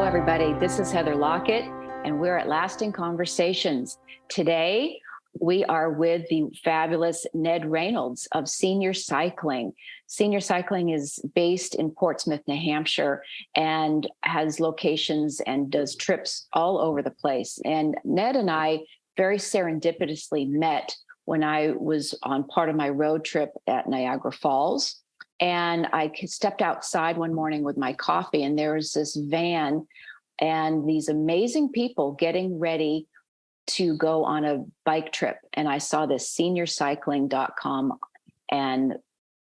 everybody. This is Heather Lockett, and we're at Lasting Conversations. Today, we are with the fabulous Ned Raynolds of Senior Cycling. Senior Cycling is based in Portsmouth, New Hampshire, and has locations and does trips all over the place. And Ned and I very serendipitously met when I was on part of my road trip at Niagara Falls. And I stepped outside one morning with my coffee, and there was this van and these amazing people getting ready to go on a bike trip. And I saw this seniorcycling.com and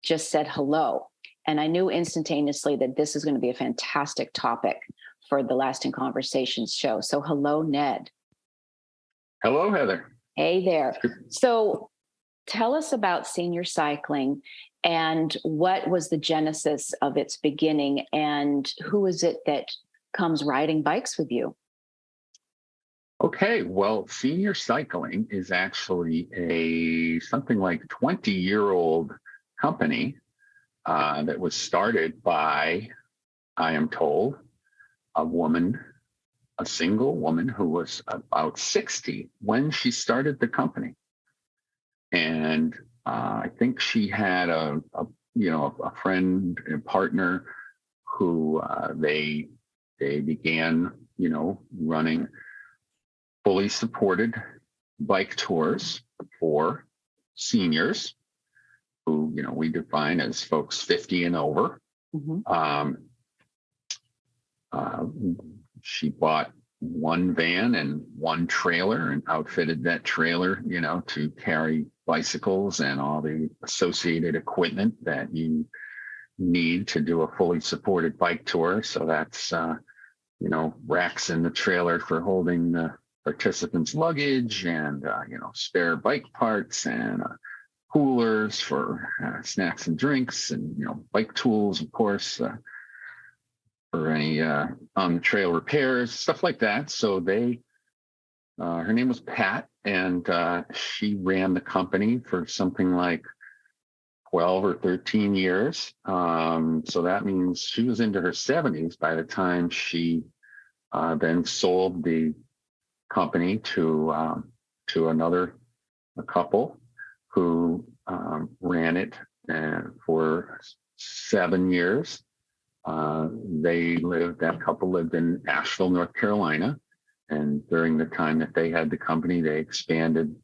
just said hello. And I knew instantaneously that this is going to be a fantastic topic for the Lasting Conversations show. So hello, Ned. Hello, Heather. Hey there. So tell us about Senior Cycling and what was the genesis of its beginning, and who is it that comes riding bikes with you? Okay, well, Senior Cycling is actually something like 20-year-old company that was started by, I am told, a single woman who was about 60 when she started the company. And I think she had a friend and partner who they began, running fully supported bike tours for seniors who, we define as folks 50 and over. Mm-hmm. She bought one van and one trailer and outfitted that trailer, to carry bicycles and all the associated equipment that you need to do a fully supported bike tour. So that's, racks in the trailer for holding the participants' luggage and, spare bike parts and coolers for snacks and drinks and, bike tools, of course, for any on the trail repairs, stuff like that. So her name was Pat, and she ran the company for something like 12 or 13 years. So that means she was into her 70s by the time she then sold the company to a couple who ran it for 7 years. That couple lived in Asheville, North Carolina. And during the time that they had the company, they expanded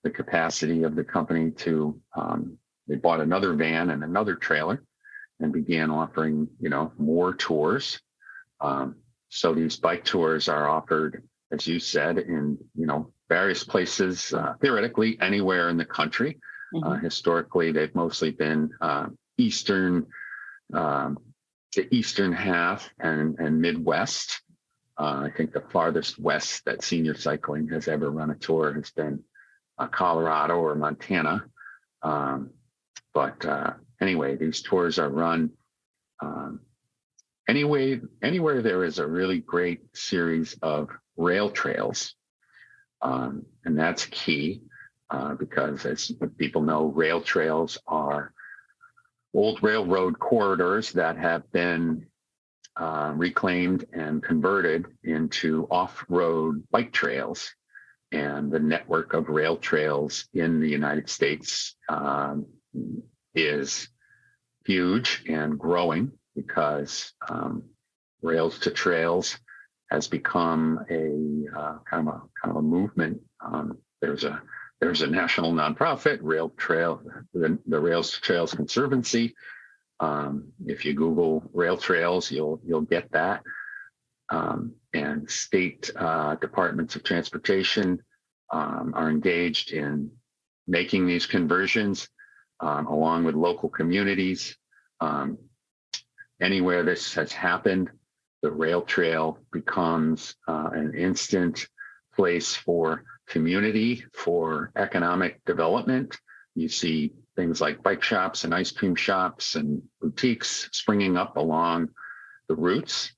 the capacity of the company to, they bought another van and another trailer and began offering, more tours. So these bike tours are offered, as you said, in, various places, theoretically anywhere in the country. Mm-hmm. Historically, they've mostly been the eastern half and Midwest. I think the farthest west that Senior Cycling has ever run a tour has been Colorado or Montana. But anyway, these tours are run anywhere there is a really great series of rail trails. And that's key because, as people know, rail trails are old railroad corridors that have been reclaimed and converted into off-road bike trails. And the network of rail trails in the United States is huge and growing because Rails to Trails has become a kind of a movement. There's a national nonprofit, the Rails to Trails Conservancy. If you Google rail trails, you'll get that. And state departments of transportation are engaged in making these conversions, along with local communities. Anywhere this has happened, the rail trail becomes an instant place for community, for economic development. You see things like bike shops and ice cream shops and boutiques springing up along the routes.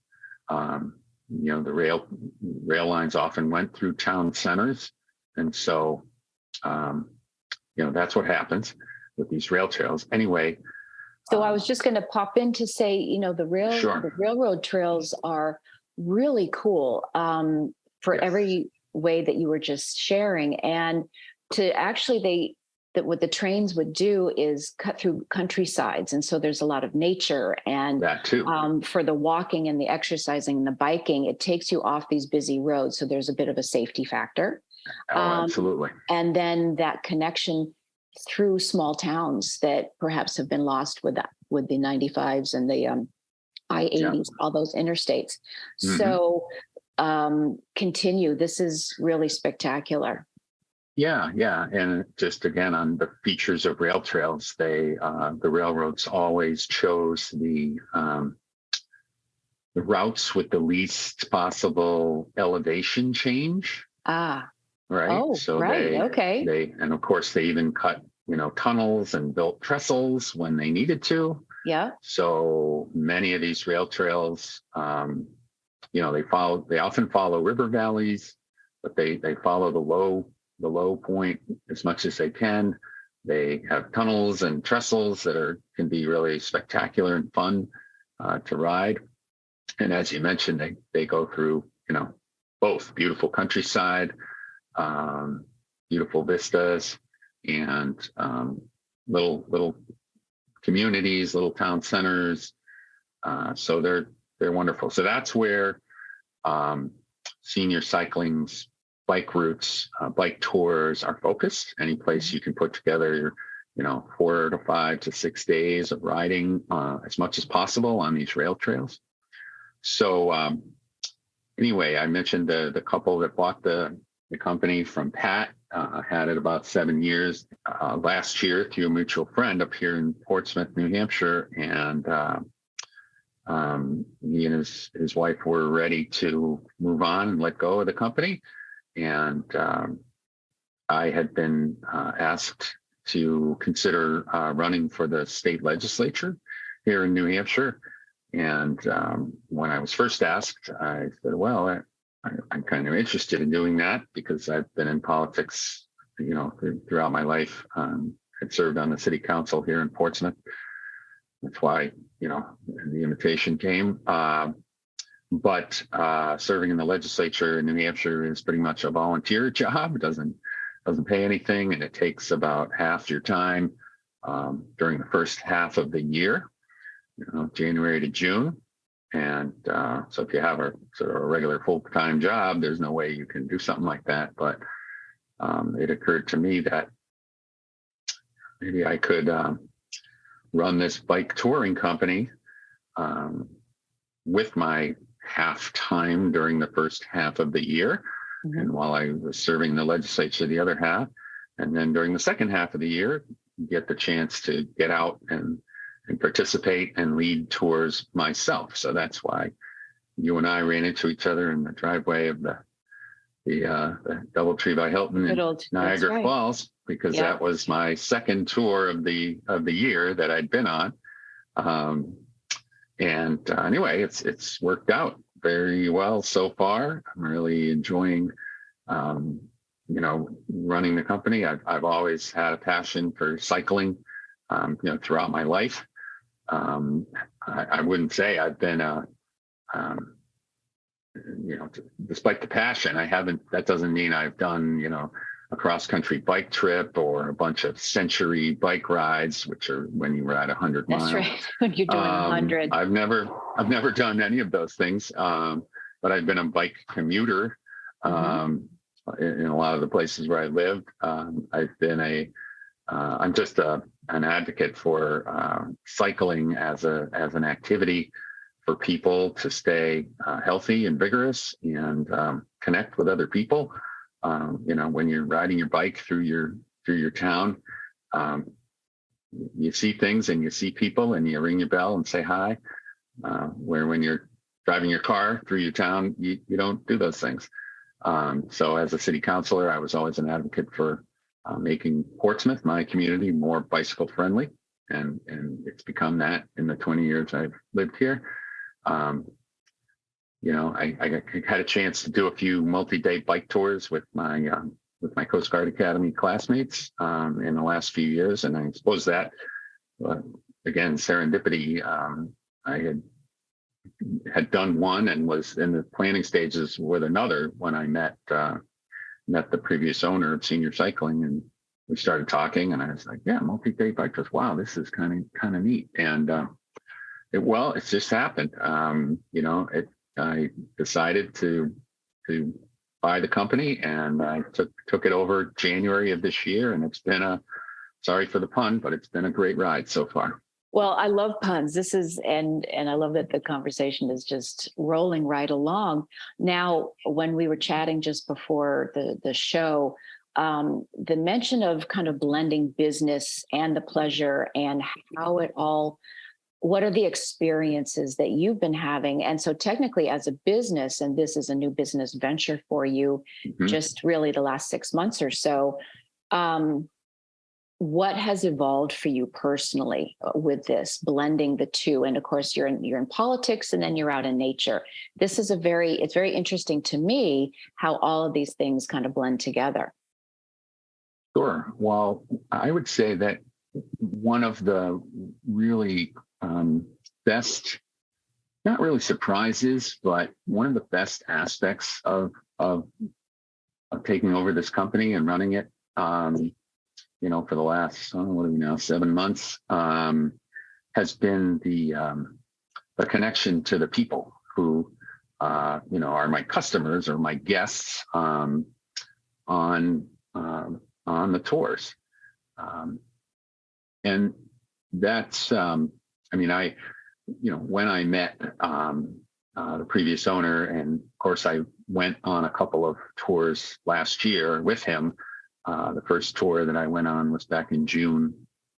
The rail lines often went through town centers. And so, that's what happens with these rail trails. Anyway. So I was just going to pop in to say, the railroad trails are really cool for Yes. every way that you were just sharing. And to actually, that what the trains would do is cut through countrysides. And so there's a lot of nature. And That too. for the walking and the exercising and the biking, it takes you off these busy roads. So there's a bit of a safety factor. Oh, absolutely. And then that connection through small towns that perhaps have been lost with the 95s and the I-80s, all those interstates. Mm-hmm. So continue. This is really spectacular. Yeah, yeah. And just again on the features of rail trails, the railroads always chose the routes with the least possible elevation change. Ah. Right. Oh, so right. Okay. and of course they even cut, tunnels and built trestles when they needed to. Yeah. So many of these rail trails, they often follow river valleys, but they follow the low point as much as they can. They have tunnels and trestles that can be really spectacular and fun to ride. And as you mentioned, they go through, both beautiful countryside, beautiful vistas, and little communities, little town centers. So they're wonderful. So that's where senior cycling's bike routes, bike tours are focused. Any place you can put together, 4 to 5 to 6 days of riding as much as possible on these rail trails. So anyway, I mentioned the couple that bought the company from Pat, had it about 7 years last year through a mutual friend up here in Portsmouth, New Hampshire. And he and his wife were ready to move on and let go of the company. And I had been asked to consider running for the state legislature here in New Hampshire. And when I was first asked, I said, well, I'm kind of interested in doing that because I've been in politics, throughout my life. I'd served on the city council here in Portsmouth. That's why, the invitation came. But serving in the legislature in New Hampshire is pretty much a volunteer job. It doesn't pay anything, and it takes about half your time during the first half of the year, January to June. And so if you have a sort of a regular full-time job, there's no way you can do something like that. But it occurred to me that maybe I could run this bike touring company with my half time during the first half of the year. Mm-hmm. And while I was serving the legislature, the other half. And then during the second half of the year, get the chance to get out and participate and lead tours myself. So that's why you and I ran into each other in the driveway of the Doubletree by Hilton in Niagara Falls, because that was my second tour of the year that I'd been on. Anyway, it's worked out very well so far. I'm really enjoying, running the company. I've always had a passion for cycling, throughout my life. I wouldn't say I've been despite the passion, that doesn't mean I've done, a cross-country bike trip or a bunch of century bike rides, which are when you ride 100 miles. That's right. When you're doing 100. I've never done any of those things, but I've been a bike commuter in a lot of the places where I lived. I've been I'm just an advocate for cycling as an activity for people to stay healthy and vigorous and connect with other people. When you're riding your bike through your town, you see things and you see people and you ring your bell and say hi. Where when you're driving your car through your town, you don't do those things. So as a city councilor, I was always an advocate for making Portsmouth, my community, more bicycle friendly, and it's become that in the 20 years I've lived here. I had a chance to do a few multi-day bike tours with my Coast Guard Academy classmates in the last few years, and I suppose that again serendipity. I had had done one and was in the planning stages with another when I met the previous owner of Senior Cycling, and we started talking, and I was like, yeah, multi-day bike tours. Wow, this is kind of neat. And it's just happened. I decided to buy the company, and I took it over January of this year, and it's been sorry for the pun, but it's been a great ride so far. Well, I love puns. This is, and I love that the conversation is just rolling right along. Now, when we were chatting just before the show, the mention of kind of blending business and the pleasure and how it all, what are the experiences that you've been having? And so technically as a business, and this is a new business venture for you, just really the last 6 months or so, what has evolved for you personally with this blending the two? And of course, you're in politics, and then you're out in nature. This is it's very interesting to me how all of these things kind of blend together. Sure. Well, I would say that one of the really best, not really surprises, but one of the best aspects of taking over this company and running it, for the last, what are we now, 7 months, has been the connection to the people who, are my customers or my guests on the tours. And that's, when I met the previous owner, and of course I went on a couple of tours last year with him. The first tour that I went on was back in June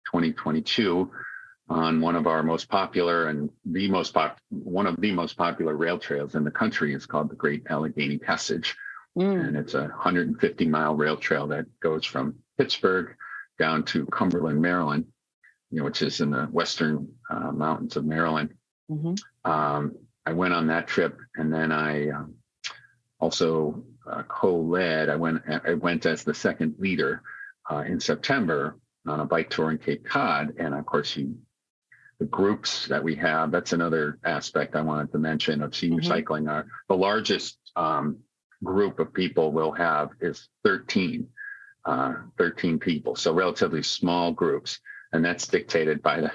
2022 on one of our most popular and one of the most popular rail trails in the country. It's called the Great Allegheny Passage. And it's a 150-mile rail trail that goes from Pittsburgh down to Cumberland, Maryland, which is in the western mountains of Maryland. I went on that trip, and then I also co-led. I went as the second leader in September on a bike tour in Cape Cod, and of course, the groups that we have. That's another aspect I wanted to mention of senior cycling. The largest group of people we'll have is 13 people, so relatively small groups, and that's dictated by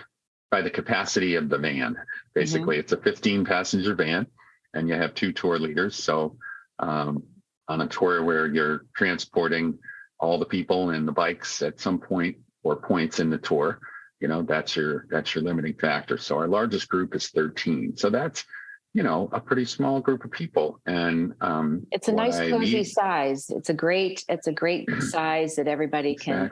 the capacity of the van. Basically, it's a 15-passenger van, and you have 2 tour leaders. So on a tour where you're transporting all the people and the bikes at some point or points in the tour, that's your limiting factor. So our largest group is 13. So that's a pretty small group of people, and it's a nice cozy size. It's a great size that everybody can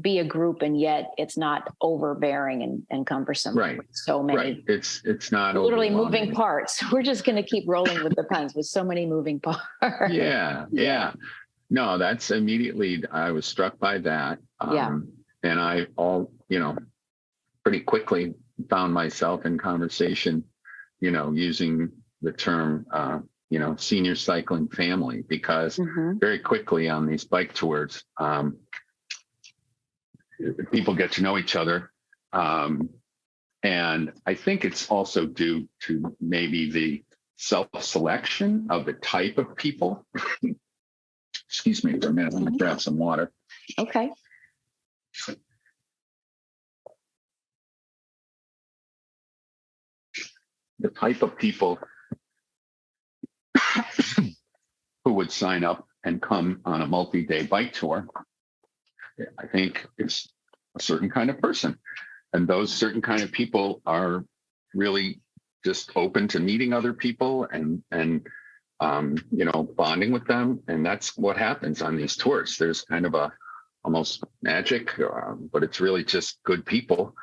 be a group, and yet it's not overbearing and cumbersome. Right. With so many. Right. It's not literally moving parts. We're just going to keep rolling with the puns with so many moving parts. Yeah. No, that's immediately. I was struck by that. And I pretty quickly found myself in conversation, using the term, senior cycling family, because very quickly on these bike tours, people get to know each other. And I think it's also due to maybe the self-selection of the type of people. Excuse me for a minute. I'm going to grab some water. Okay. The type of people who would sign up and come on a multi-day bike tour, I think it's a certain kind of person. And those certain kind of people are really just open to meeting other people and bonding with them. And that's what happens on these tours. There's kind of almost magic, but it's really just good people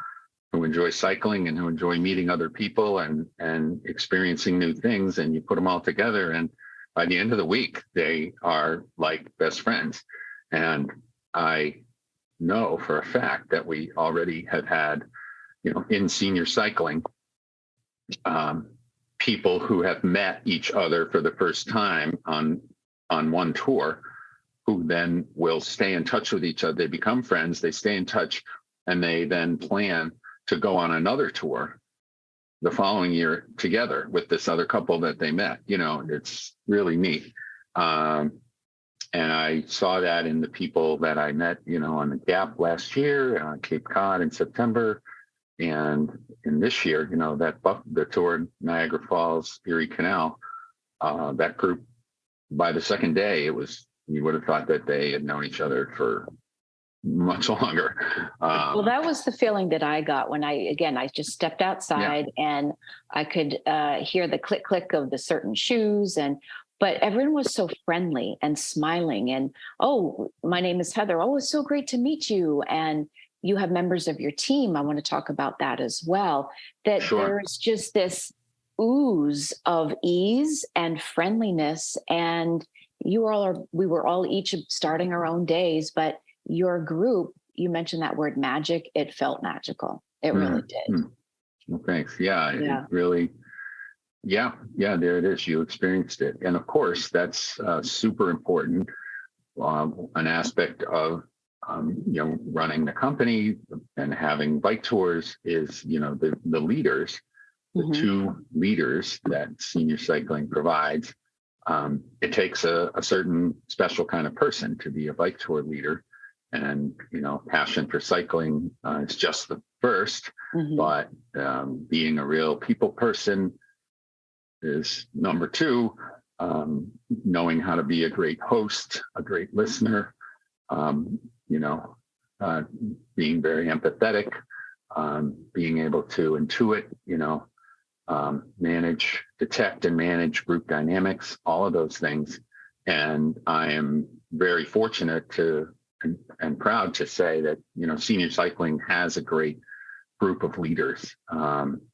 who enjoy cycling and who enjoy meeting other people and experiencing new things. And you put them all together, and by the end of the week, they are like best friends. And I know for a fact that we already have had, in senior cycling, people who have met each other for the first time on one tour, who then will stay in touch with each other. They become friends, they stay in touch, and they then plan to go on another tour the following year together with this other couple that they met. It's really neat. And I saw that in the people that I met, on the Gap last year, Cape Cod in September, and in this year, the tour Niagara Falls, Erie Canal, that group, by the second day, you would have thought that they had known each other for much longer. Well, that was the feeling that I got when I just stepped outside, and I could hear the click click of the certain shoes, but everyone was so friendly and smiling, and, oh, my name is Heather. Oh, it's so great to meet you. And you have members of your team. I want to talk about that as well. That Sure. There's just this ooze of ease and friendliness, and we were all each starting our own days, but your group, you mentioned that word magic, it felt magical. It really did. Well, thanks. Yeah, Yeah. it really, yeah, there it is. You experienced it. And of course, that's super important. An aspect of, running the company and having bike tours is, the leaders, the two leaders that senior cycling provides. It takes a certain special kind of person to be a bike tour leader. And, passion for cycling is just the first, but being a real people person is number two. Knowing how to be a great host, a great listener, being very empathetic, being able to intuit, detect and manage group dynamics, all of those things. And I am very fortunate and proud to say that, senior cycling has a great group of leaders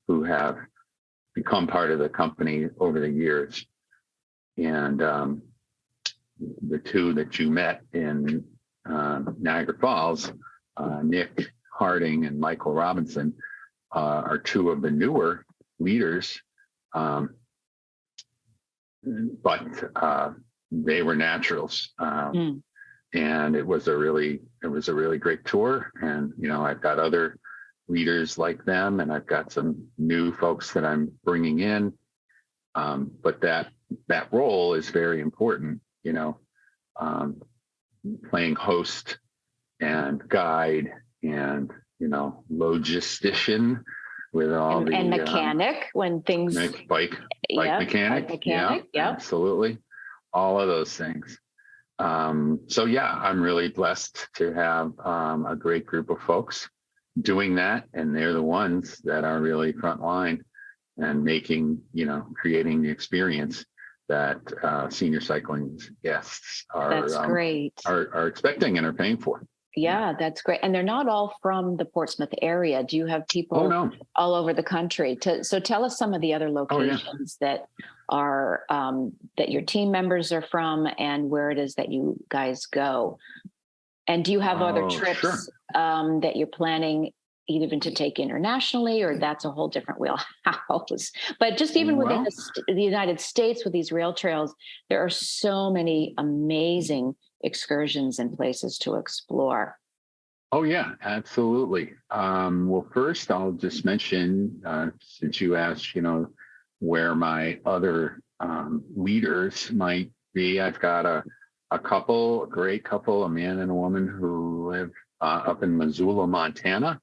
who have become part of the company over the years. And the two that you met in Niagara Falls, Nick Harding and Michael Robinson, are two of the newer leaders. But they were naturals. And it was a really great tour. And, I've got other leaders like them, and I've got some new folks that I'm bringing in. But that role is very important, playing host and guide and, logistician with all and mechanic when things bike mechanic. Yeah, absolutely. All of those things. So yeah, I'm really blessed to have a great group of folks doing that, and they're the ones that are really frontline and making, creating the experience that senior cycling guests are expecting and are paying for. Yeah, that's great. And they're not all from the Portsmouth area. Do you have people all over the country? So tell us some of the other locations that are that your team members are from, and where it is that you guys go. And do you have other trips that you're planning even to take internationally, or that's a whole different wheelhouse? But just even within the United States with these rail trails, there are so many amazing excursions and places to explore. Oh yeah, absolutely. Well, first I'll just mention, since you asked, where my other leaders might be, I've got a great couple, a man and a woman who live up in Missoula, Montana.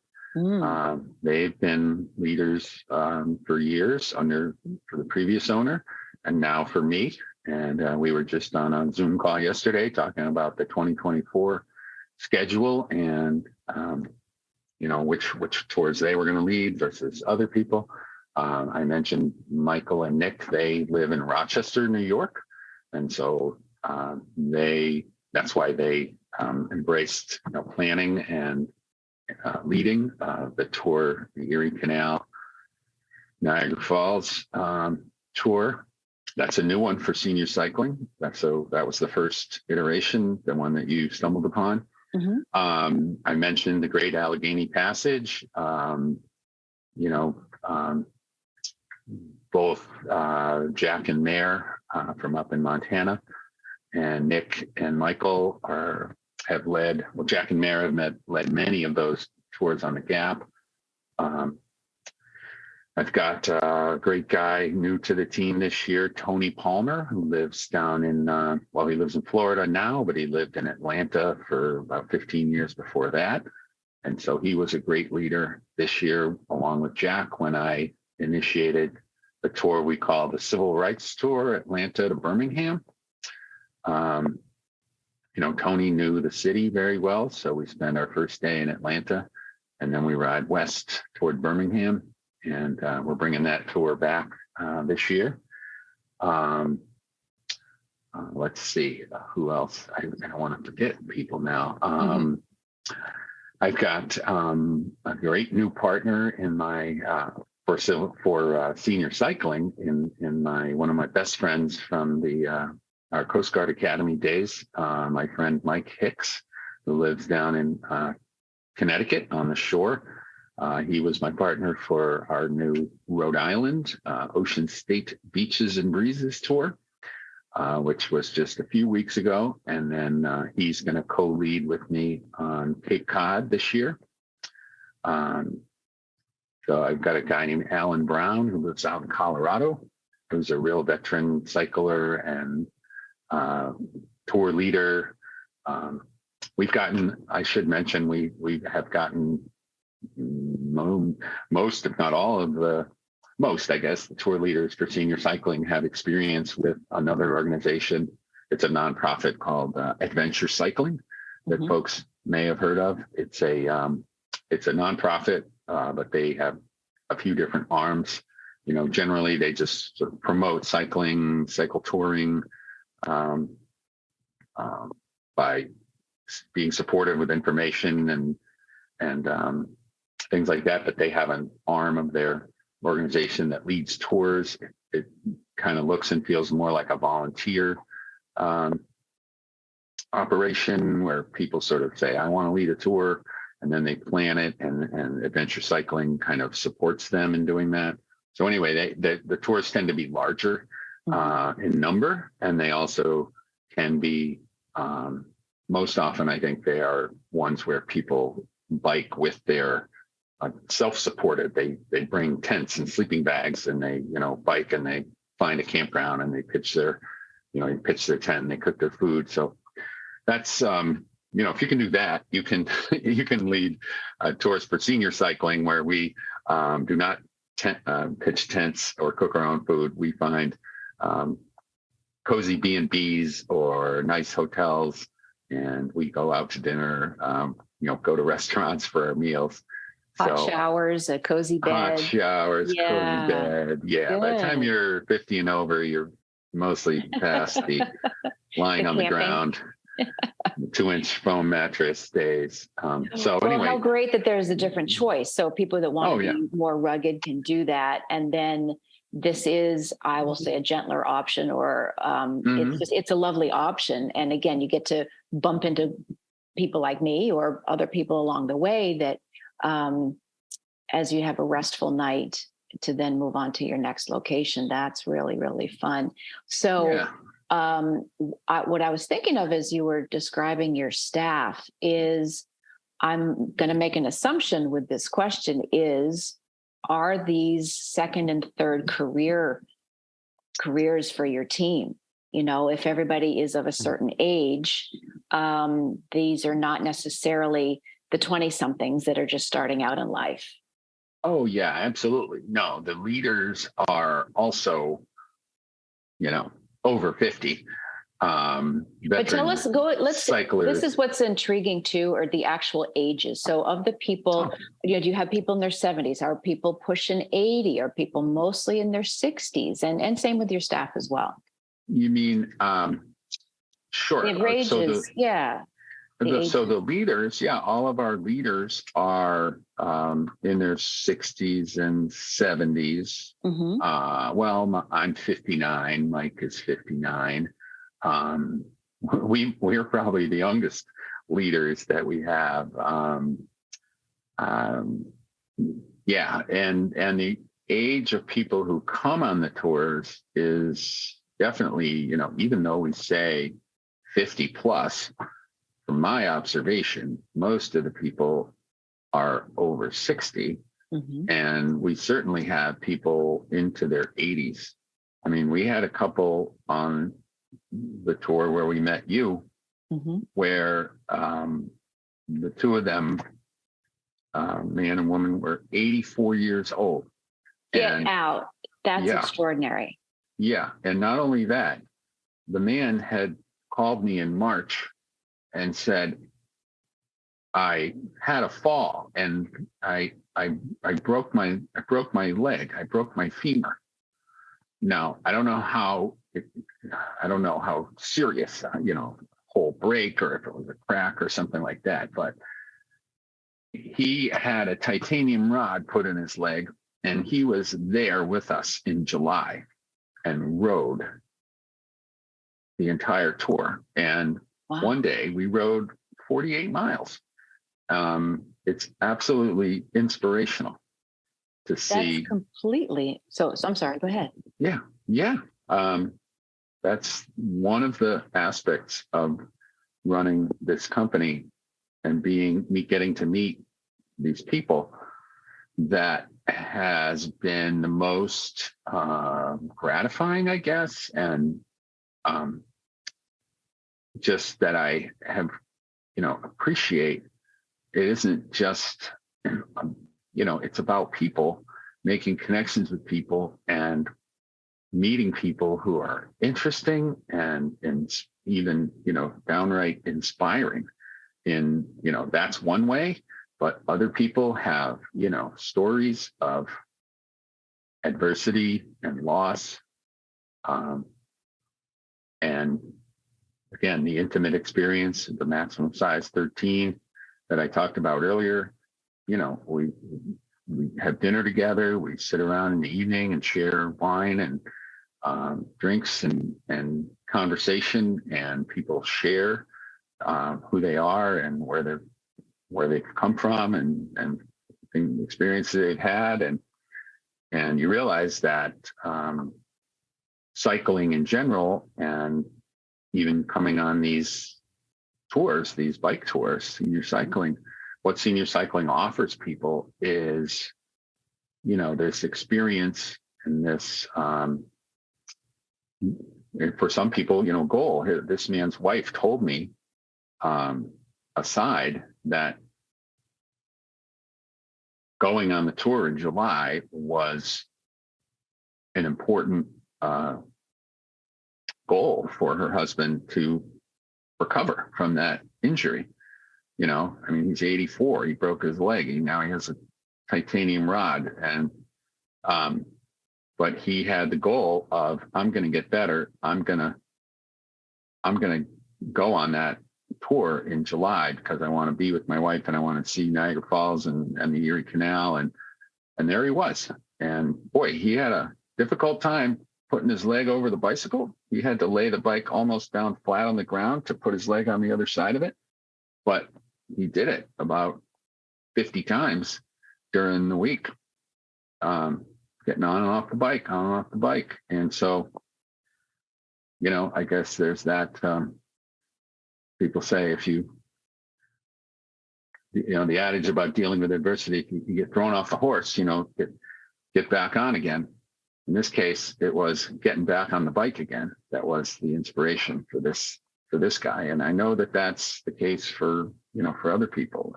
They've been leaders for years for the previous owner, and now for me. And we were just on a Zoom call yesterday talking about the 2024 schedule and, which tours they were going to lead versus other people. I mentioned Michael and Nick, they live in Rochester, New York. And so that's why they embraced planning and leading the tour, the Erie Canal, Niagara Falls tour. That's a new one for senior cycling. That was the first iteration, the one that you stumbled upon. I mentioned the Great Allegheny Passage. Both Jack and Mare from up in Montana, and Nick and Michael have led. Well, Jack and Mare have led many of those tours on the Gap. I I've got a great guy new to the team this year, Tony Palmer, who lives down in, he lives in Florida now, but he lived in Atlanta for about 15 years before that. And so he was a great leader this year, along with Jack, when I initiated the tour we call the Civil Rights Tour, Atlanta to Birmingham. Tony knew the city very well. So we spent our first day in Atlanta, and then we ride west toward Birmingham. And we're bringing that tour back this year. Let's see, who else? I don't want to forget people now. I've got a great new partner in my for senior cycling in one of my best friends from our Coast Guard Academy days. My friend Mike Hicks, who lives down in Connecticut on the shore. He was my partner for our new Rhode Island Ocean State Beaches and Breezes tour, which was just a few weeks ago. And then he's going to co-lead with me on Cape Cod this year. So I've got a guy named Alan Brown who lives out in Colorado, who's a real veteran cycler and tour leader. I should mention, we have gotten most, if not all of the tour leaders for senior cycling have experience with another organization. It's a nonprofit called Adventure Cycling that folks may have heard of. It's a nonprofit, but they have a few different arms. Generally they just sort of promote cycling, cycle touring, by being supportive with information and things like that. But they have an arm of their organization that leads tours. It kind of looks and feels more like a volunteer operation, where people sort of say, I want to lead a tour, and then they plan it, and Adventure Cycling kind of supports them in doing that. So anyway, the tours tend to be larger in number, and they also can be, most often I think they are ones where people bike with their self-supported. They bring tents and sleeping bags, and they bike, and they find a campground, and they pitch their tent, and they cook their food. So that's if you can do that, you can lead tours for senior cycling, where we do not pitch tents or cook our own food. We find cozy B&Bs or nice hotels, and we go out to dinner, go to restaurants for our meals. Hot showers, a cozy bed. Hot showers, cozy bed. Yeah. Good. By the time you're 50 and over, you're mostly past the lying on the ground, the 2-inch foam mattress days. Anyway. How great that there's a different choice. So people that want to be more rugged can do that. And then this is, I will say, a gentler option, or it's a lovely option. And again, you get to bump into people like me or other people along the way that, as you have a restful night to then move on to your next location, that's really, really fun. So what I was thinking of as you were describing your staff is, I'm going to make an assumption with this question is, are these second and third careers for your team? If everybody is of a certain age, these are not necessarily the 20-somethings that are just starting out in life. Oh, yeah, absolutely. No, the leaders are also, over 50. But tell us, cyclers. This is what's intriguing too, or the actual ages. So of the people, do you have people in their 70s? Are people pushing 80? Are people mostly in their 60s? And same with your staff as well. You mean, sure. The ages, So the leaders, all of our leaders are in their 60s and 70s. I'm 59. Mike is 59. We're probably the youngest leaders that we have. And the age of people who come on the tours is definitely, even though we say 50 plus, from my observation, most of the people are over 60. Mhm. And we certainly have people into their 80s. I mean, we had a couple on the tour where we met you, Mhm. where the two of them, man and woman, were 84 years old. Get And out. That's yeah, extraordinary. yeah. And not only that, the man had called me in March and said, I had a fall and I broke my leg. I broke my femur. Now, I don't know how serious, whole break or if it was a crack or something like that, but he had a titanium rod put in his leg and he was there with us in July and rode the entire tour. And Wow. one day we rode 48 miles. It's absolutely inspirational to That's see. completely so I'm sorry, go ahead. Yeah, yeah. That's one of the aspects of running this company and getting to meet these people that has been the most gratifying, I guess, and just that I have, appreciate. It isn't just, it's about people, making connections with people and meeting people who are interesting and even, downright inspiring that's one way, but other people have, stories of adversity and loss. And again, the intimate experience, the maximum size 13 that I talked about earlier, we have dinner together. We sit around in the evening and share wine and drinks and conversation, and people share who they are and where they've come from and the experiences they've had, and you realize that cycling in general, and even coming on these tours, these bike tours, senior cycling, what senior cycling offers people is, this experience and this, for some people, goal. This man's wife told me, aside, that going on the tour in July was an important goal for her husband to recover from that injury. I mean, he's 84. He broke his leg. Now he has a titanium rod, and but he had the goal of, I'm going to get better. I'm going to go on that tour in July because I want to be with my wife and I want to see Niagara Falls and the Erie Canal. And there he was. And boy, he had a difficult time putting his leg over the bicycle. He had to lay the bike almost down flat on the ground to put his leg on the other side of it. But he did it about 50 times during the week, getting on and off the bike, on and off the bike. And so, I guess there's that. People say if the adage about dealing with adversity, if you get thrown off the horse, get back on again. In this case, it was getting back on the bike again. That was the inspiration for this guy. And I know that that's the case for other people.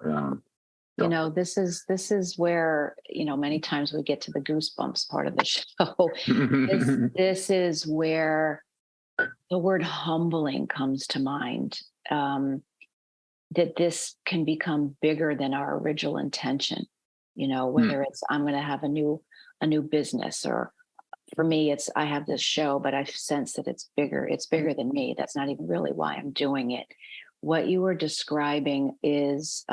This is where, many times we get to the goosebumps part of the show. This is where the word humbling comes to mind. That this can become bigger than our original intention. Whether it's I'm going to have a new business, or for me, it's I have this show, but I sense that it's bigger. It's bigger than me. That's not even really why I'm doing it. What you were describing is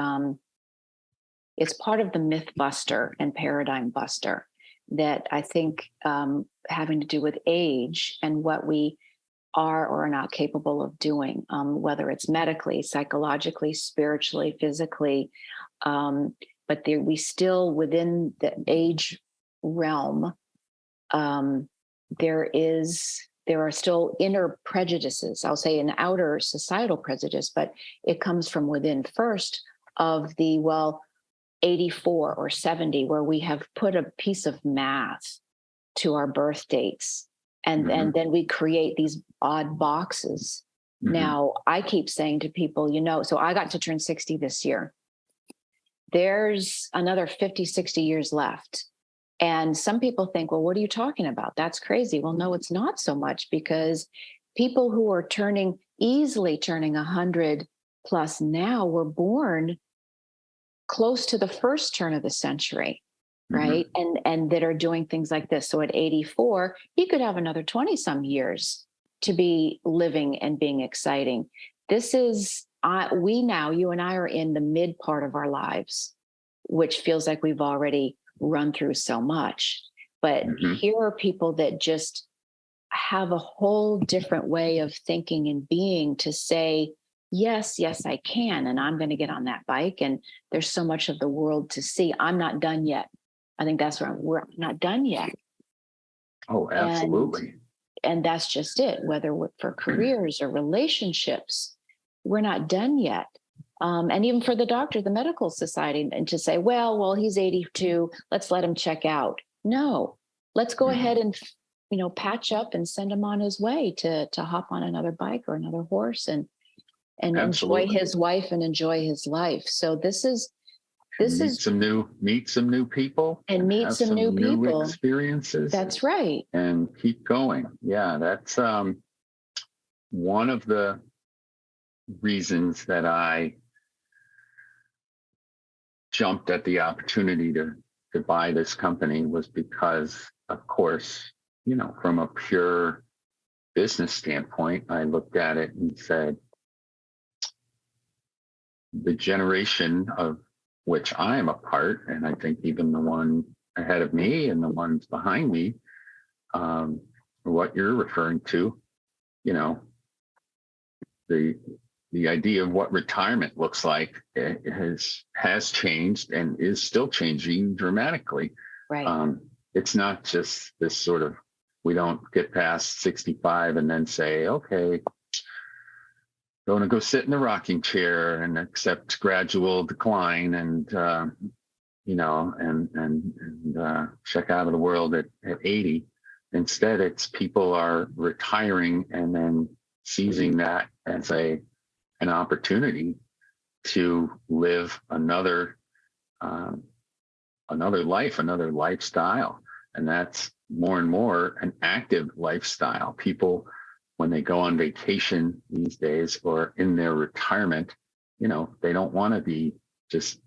it's part of the myth buster and paradigm buster that I think having to do with age and what we are or are not capable of doing, whether it's medically, psychologically, spiritually, physically. But we still, within the age realm, there are still inner prejudices. I'll say an outer societal prejudice, but it comes from within first of the, well, 84 or 70, where we have put a piece of math to our birth dates. And then we create these odd boxes. Now, I keep saying to people, so I got to turn 60 this year. There's another 50, 60 years left. And some people think, well, what are you talking about? That's crazy. Well, no, it's not so much, because people who are easily turning 100 plus now were born close to the first turn of the century, right? And that are doing things like this. So at 84, you could have another 20 some years to be living and being exciting. This is, you and I are in the mid part of our lives, which feels like we've already run through so much. But here are people that just have a whole different way of thinking and being, to say, yes, I can. And I'm going to get on that bike. And there's so much of the world to see. I'm not done yet. I think that's where we're not done yet. Oh, absolutely. And that's just it, whether for careers or relationships, we're not done yet. And even for the doctor, the medical society, and to say, well, he's 82, let's let him check out. No, let's go ahead and, patch up and send him on his way to hop on another bike or another horse and enjoy his wife and enjoy his life. So this is meet some new people and meet some new people, experiences. That's right. And keep going. Yeah, that's one of the reasons that I jumped at the opportunity to buy this company, was because, of course, from a pure business standpoint, I looked at it and said, the generation of which I am a part, and I think even the one ahead of me and the ones behind me, what you're referring to, the idea of what retirement looks like has changed and is still changing dramatically. Right. It's not just this sort of, we don't get past 65 and then say, okay, going to go sit in the rocking chair and accept gradual decline and check out of the world at 80. Instead, it's people are retiring and then seizing that as an opportunity to live another life, another lifestyle. And that's more and more an active lifestyle. People, when they go on vacation these days or in their retirement, they don't want to be just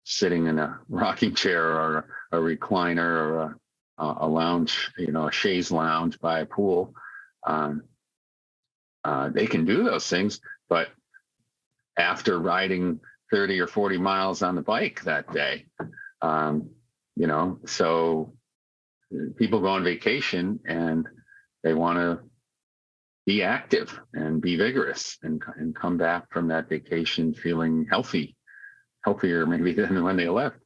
sitting in a rocking chair or a recliner or a lounge, a chaise lounge by a pool. They can do those things, but after riding 30 or 40 miles on the bike that day, so people go on vacation and they want to be active and be vigorous and come back from that vacation feeling healthier maybe than when they left.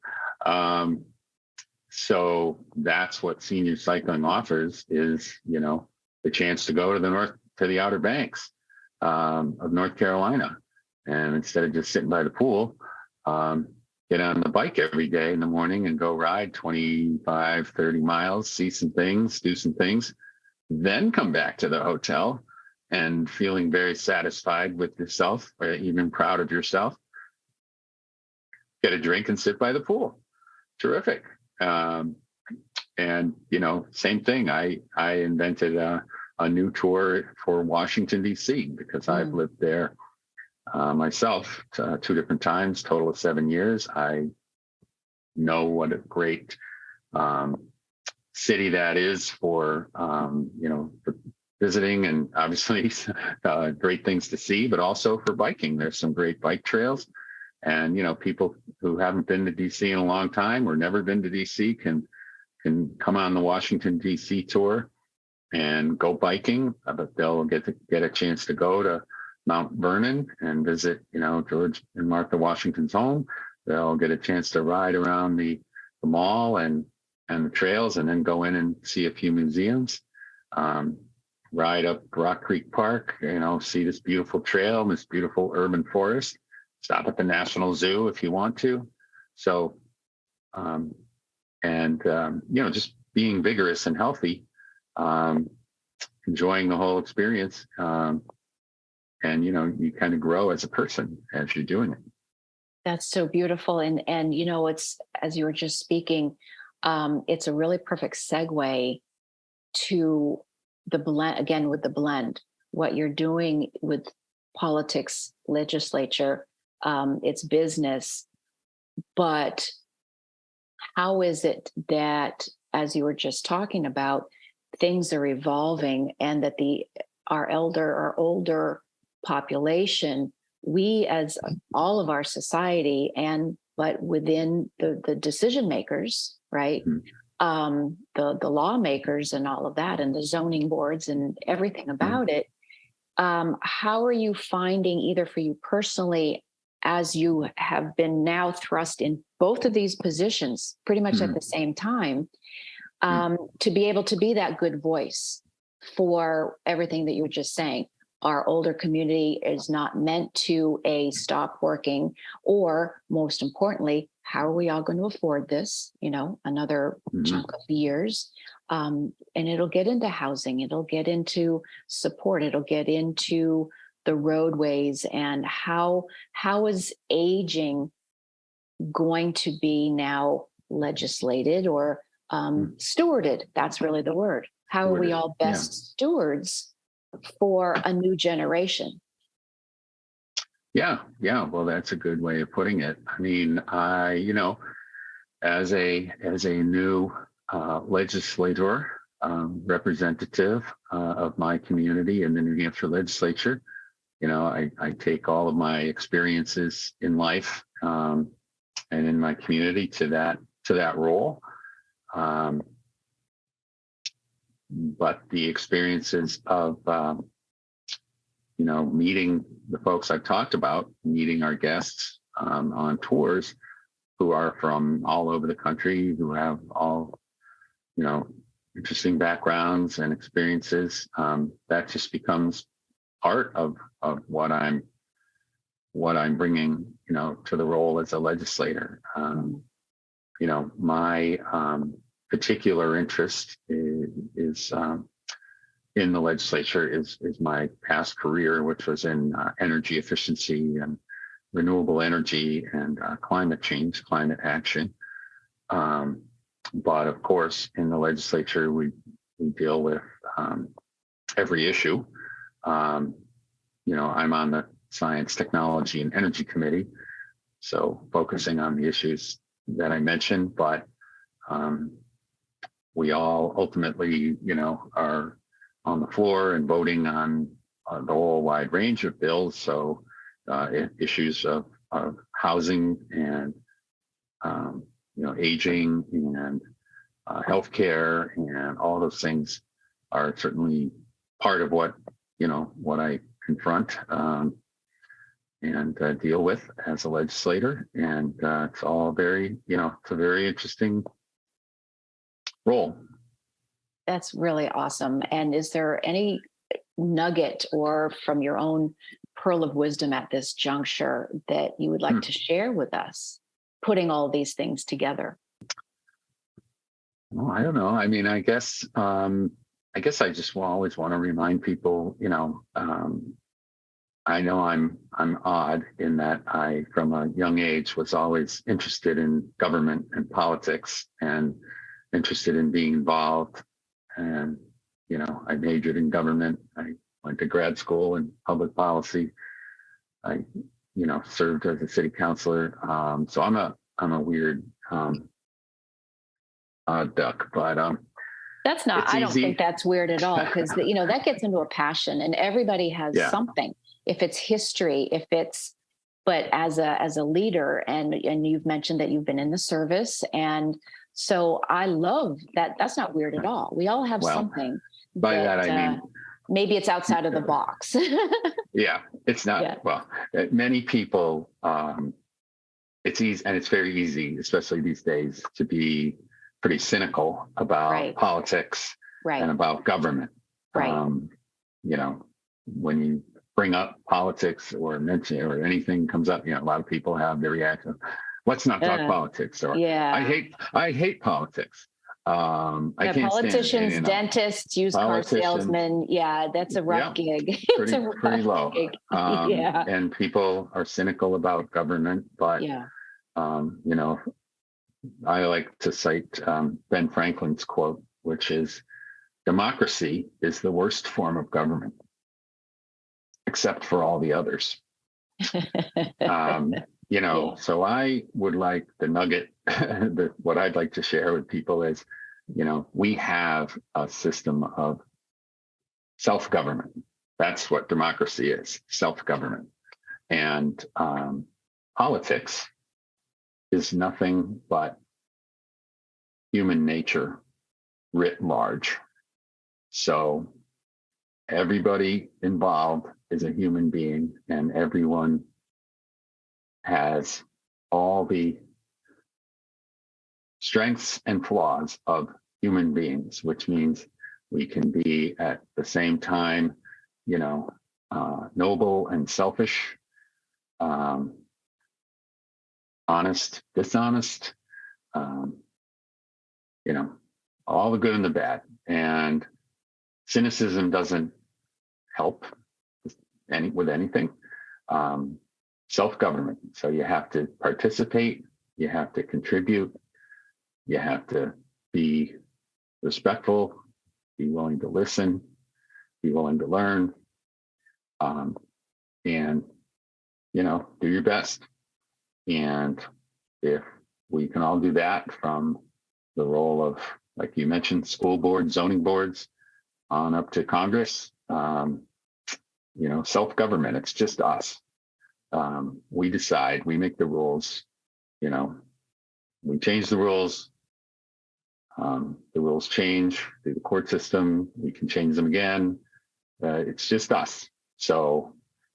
So that's what senior cycling offers, is, the chance to go to the Outer Banks of North Carolina. And instead of just sitting by the pool, get on the bike every day in the morning and go ride 25, 30 miles, see some things, do some things, then come back to the hotel and feeling very satisfied with yourself, or even proud of yourself. Get a drink and sit by the pool. Terrific. And, same thing. I invented a new tour for Washington, D.C., because I've lived there myself 2 different times, total of 7 years. I know what a great city that is for, for visiting, and obviously great things to see, but also for biking. There's some great bike trails. And, people who haven't been to DC in a long time or never been to DC can come on the Washington, DC tour and go biking, but they'll get a chance to go to Mount Vernon and visit, George and Martha Washington's home. They'll get a chance to ride around the mall and the trails, and then go in and see a few museums, ride up Rock Creek Park, see this beautiful trail, this beautiful urban forest, stop at the National Zoo if you want to. So just being vigorous and healthy, um, enjoying the whole experience. And you kind of grow as a person as you're doing it. That's so beautiful. And it's, as you were just speaking, it's a really perfect segue to the blend again with the blend, what you're doing with politics, legislature, it's business, but how is it that, as you were just talking about, things are evolving and that our older population, we as all of our society, but within the decision makers, right? The lawmakers and all of that, and the zoning boards and everything about it. How are you finding, either for you personally, as you have been now thrust in both of these positions pretty much at the same time, to be able to be that good voice for everything that you were just saying? Our older community is not meant to stop working, or most importantly, how are we all going to afford this? Another chunk of years. And it'll get into housing, it'll get into support, it'll get into the roadways, and how is aging going to be now legislated or stewarded? That's really the word. How are we all best stewards for a new generation? Yeah. Well, that's a good way of putting it. I mean, as a new legislator, representative of my community in the New Hampshire legislature, I take all of my experiences in life and in my community to that role. But the experiences of meeting the folks I've talked about, meeting our guests on tours who are from all over the country, who have all interesting backgrounds and experiences, that just becomes part of what I'm bringing to the role as a legislator. My particular interest is in the legislature is my past career, which was in energy efficiency and renewable energy and climate change, climate action. But of course, in the legislature, we deal with every issue. I'm on the Science, Technology, and Energy Committee, so focusing on the issues that I mentioned, but we all ultimately, are on the floor and voting on the whole wide range of bills. So issues of housing and, aging and healthcare and all those things are certainly part of what I confront and deal with as a legislator. And it's all very, it's a very interesting role. That's really awesome. And is there any nugget or from your own pearl of wisdom at this juncture that you would like to share with us, putting all these things together? Well, I don't know. I mean, I guess I just always want to remind people, I know I'm odd in that I, from a young age, was always interested in government and politics and interested in being involved. And, I majored in government. I went to grad school in public policy. I, served as a city councilor. So I'm a weird odd duck, but that's not, I don't think that's weird at all, because that gets into a passion, and everybody has something. If it's history, but as a leader, and you've mentioned that you've been in the service, and so I love that. That's not weird at all. We all have something. By that I mean, maybe it's outside of the box. Yeah, it's not. Yeah. Well, many people, it's easy, and it's very easy, especially these days, to be pretty cynical about politics and about government. Right. When you bring up politics or mention or anything comes up, a lot of people have the reaction, let's not talk politics. Or Yeah. I hate politics. I Yeah, can't stand politicians, it, dentists, used car salesmen. Yeah, that's a rough gig. It's a pretty rough low. gig. Yeah. And people are cynical about government, but Yeah. you know, I like to cite Ben Franklin's quote, which is, "Democracy is the worst form of government, except for all the others." Yeah. So I would like the nugget, what I'd like to share with people is, we have a system of self-government. That's what democracy is, self-government. And politics is nothing but human nature writ large. So everybody involved is a human being, and everyone has all the strengths and flaws of human beings, which means we can be at the same time, noble and selfish, honest, dishonest, all the good and the bad. And cynicism doesn't help with anything. Self-government. So you have to participate, you have to contribute, you have to be respectful, be willing to listen, be willing to learn, and do your best. And if we can all do that, from the role of, like you mentioned, school boards, zoning boards, on up to Congress, self-government, it's just us. We decide, we make the rules, we change the rules. The rules change through the court system. We can change them again. It's just us. So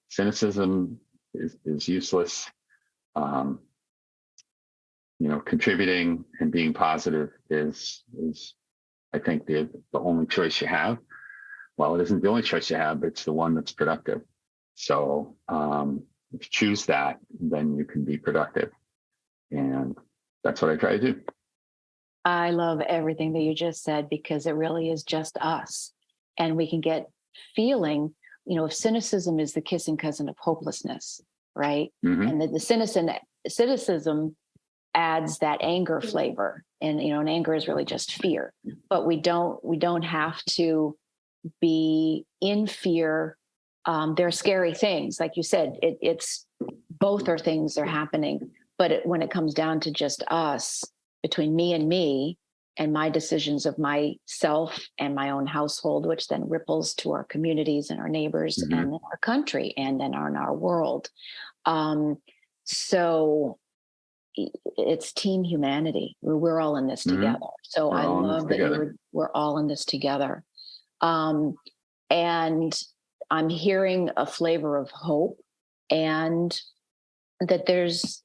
cynicism is useless. Contributing and being positive is I think the only choice you have. Well, it isn't the only choice you have, but it's the one that's productive. So if you choose that, then you can be productive. And that's what I try to do. I love everything that you just said, because it really is just us. And we can get feeling, if cynicism is the kissing cousin of hopelessness, right? Mm-hmm. And the cynicism adds that anger flavor. And, and anger is really just fear. But we don't have to be in fear. There are scary things. Like you said, it's both are things that are happening. But when it comes down to just us, between me and my decisions of myself and my own household, which then ripples to our communities and our neighbors, mm-hmm. and our country, and then in our world. So it's team humanity. We're all in this mm-hmm. together. So I love that we're all in this together. And I'm hearing a flavor of hope, and that there's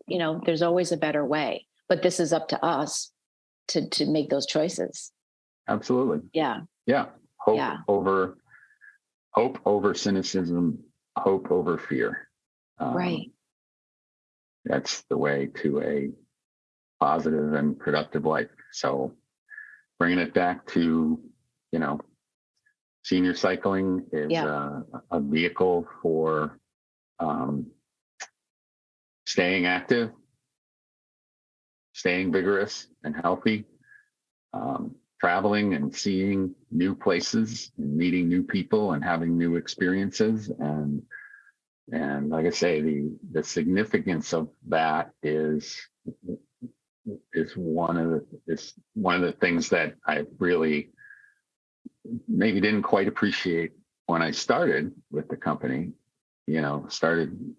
always a better way. But this is up to us to make those choices. Absolutely. Yeah. Yeah. Hope over cynicism, hope over fear. Right. That's the way to a positive and productive life. So bringing it back to, senior cycling is a vehicle for staying active, staying vigorous and healthy, traveling and seeing new places and meeting new people and having new experiences. And like I say, the significance of that is one of the things that I really maybe didn't quite appreciate when I started with the company, started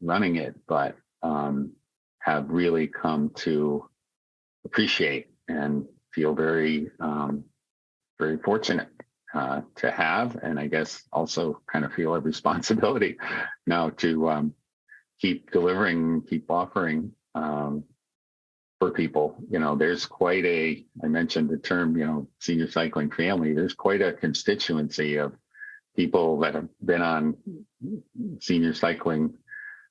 running it, but have really come to appreciate and feel very, very fortunate to have, and I guess also kind of feel a responsibility now to keep delivering, keep offering for people. There's quite I mentioned the term, senior cycling family. There's quite a constituency of people that have been on senior cycling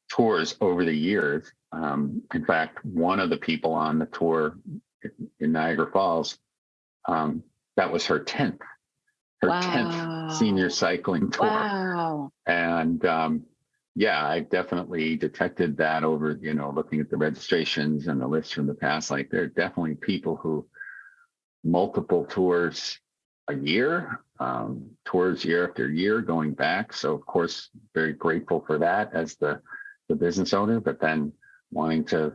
tours over the years. In fact, one of the people on the tour in Niagara Falls, that was her 10th Wow. senior cycling tour. Wow. And yeah, I definitely detected that over, looking at the registrations and the list from the past. Like, there are definitely people who multiple tours a year, tours year after year going back. So of course, very grateful for that as the business owner, but then wanting to,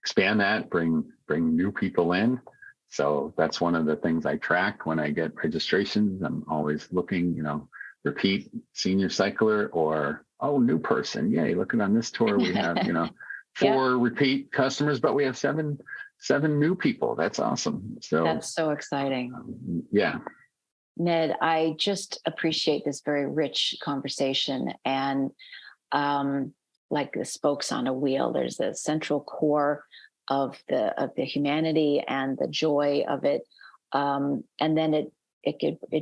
expand that, bring new people in. So that's one of the things I track when I get registrations. I'm always looking, repeat senior cycler or, oh, new person. Yay, looking on this tour, we have, 4 repeat customers, but we have seven new people. That's awesome. So that's so exciting. Yeah. Ned, I just appreciate this very rich conversation. And like the spokes on a wheel, there's a central core of the humanity and the joy of it. And then it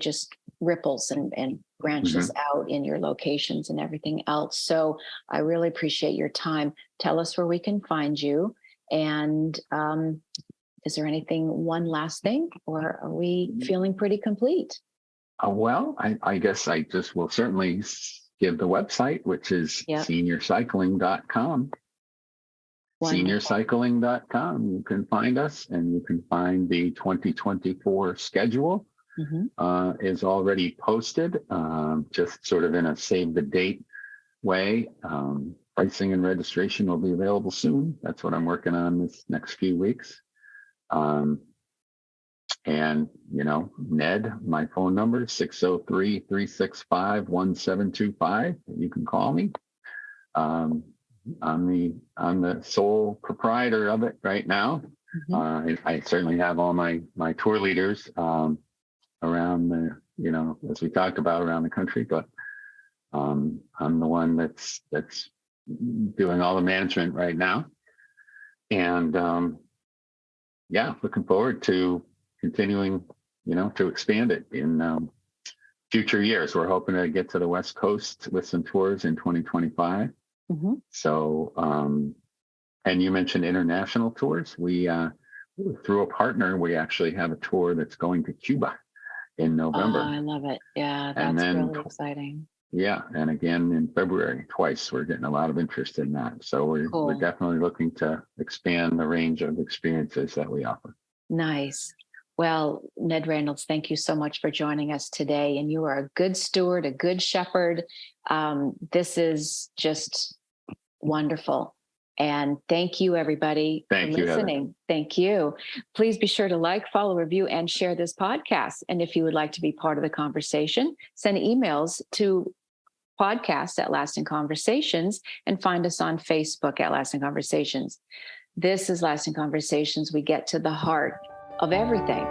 just ripples and branches out in your locations and everything else. So I really appreciate your time. Tell us where we can find you. And is there one last thing, or are we feeling pretty complete? Well, I guess I just will certainly give the website, which is seniorcycling.com. Seniorcycling.com. You can find us, and you can find the 2024 schedule is already posted, just sort of in a save the date way. Pricing and registration will be available soon. That's what I'm working on this next few weeks. And, Ned, my phone number is 603-365-1725. You can call me. I'm the sole proprietor of it right now. I certainly have all my tour leaders around the, as we talked about, around the country, but I'm the one that's doing all the management right now. And looking forward to continuing, to expand it in future years. We're hoping to get to the West Coast with some tours in 2025. So, and you mentioned international tours. We, through a partner, we actually have a tour that's going to Cuba in November. Oh, I love it. Yeah, that's really exciting. Yeah, and again in February, twice. We're getting a lot of interest in that. So we're definitely looking to expand the range of experiences that we offer. Nice. Well, Ned Raynolds, thank you so much for joining us today. And you are a good steward, a good shepherd. This is just wonderful. And thank you, everybody, for listening. Heather. Thank you. Please be sure to like, follow, review, and share this podcast. And if you would like to be part of the conversation, send emails to podcast@Lasting Conversations, and find us on Facebook at Lasting Conversations. This is Lasting Conversations. We get to the heart of everything.